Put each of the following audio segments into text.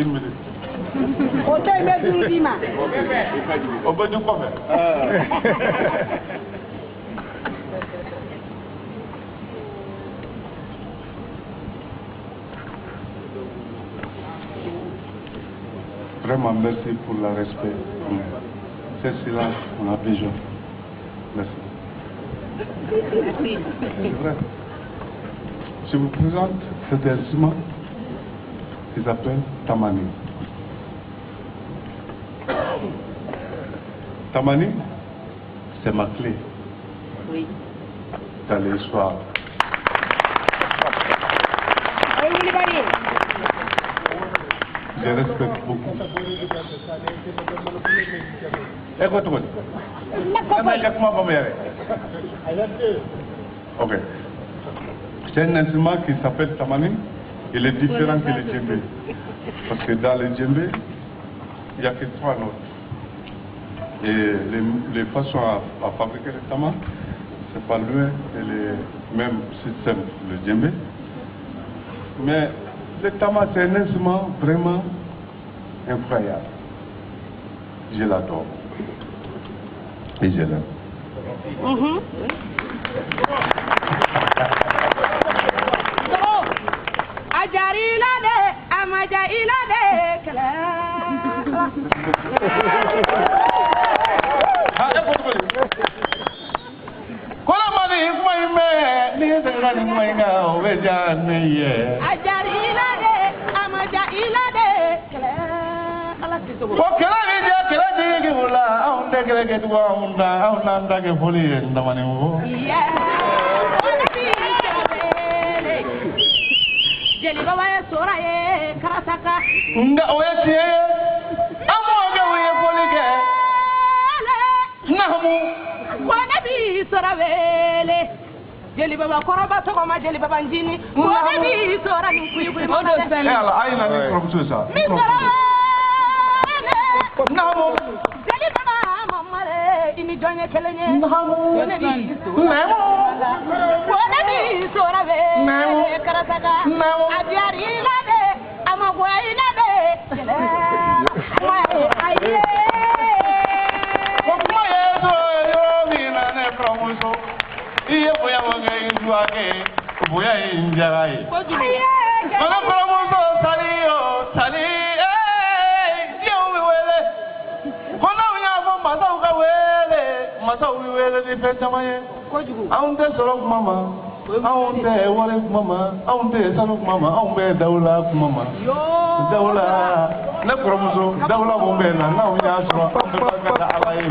10 minutes. O tey bɛ duuru d'i ma. O bɛ di kɔfɛ. Vraiment, merci pour le respect. C'est cela qu'on a besoin. Merci. C'est vrai. Je vous présente cet instrument qui s'appelle Tamani. Tamani, c'est ma clé. Oui. Dans l'histoire. Je respecte beaucoup. Écoute-moi. Ok. C'est un instrument qui s'appelle Tamani. Il est différent que le djembé. Parce que dans le djembé, il n'y a que 3 notes. Et les façons à fabriquer le tama, c'est pas loin de le même système que le djembé. Mais le tama, c'est un instrument vraiment incroyable. Je l'adore. Et je l'aime. Jeli baba ye sora ye karataka nga oyetie amoga we polike namu wana bi sora wele jeli baba koroba to ma jeli baba njini wana bi sora ni kuyi odo sen ala ayina ni professor mi sora namu jeli baba mamare ini donye kelenye namu wana bi namu wana bi sora wele namu karataka namu ajari la de amagwa ina de wa aye kuma yeso yo mina ne promoso iye boya wanga indwake boya injarai ana promoso saliyo sali yo wele kona unya fo masau ka wele masau wele ni petamaye aunde soro mama aunde wale mama aunde sanu mama aunde daula mama daula na promoso daula bombe na unya soro ka alaye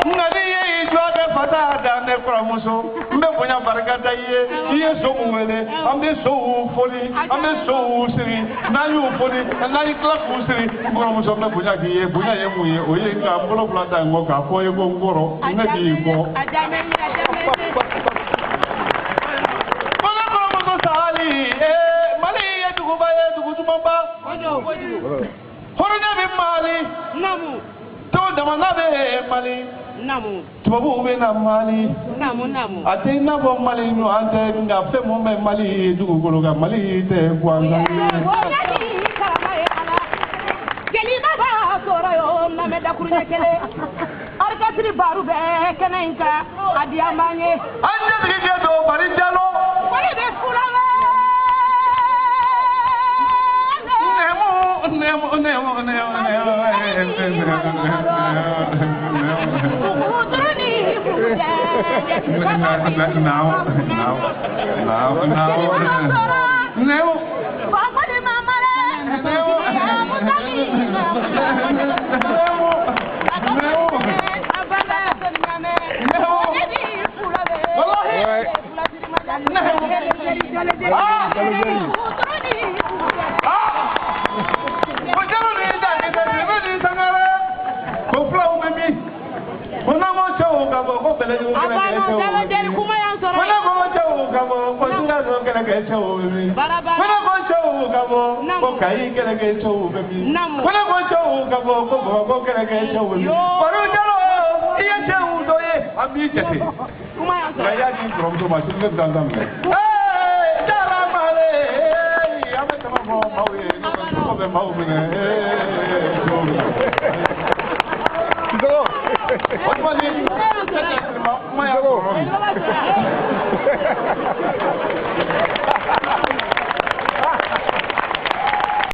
ngadi ye jwabe fata da ne promoso mbe bonya baraka ye ye so mwele ambe so foli ambe so siri na yu foli na yi clap siri promoso mbe bonya ye muye oye ka bolo blanda ngoka ko ye ngoro ngadi ko Mali, Namu, told them another Mali, Namu, Tobu Mali, Namu, I think Namu Mali, no, and then a femo Mali, do Gologa Mali, the Guanga. Arkasri baru be kenenka adiamanye anya bige do barijalo wale be fulala nemo bɛ maaw minɛ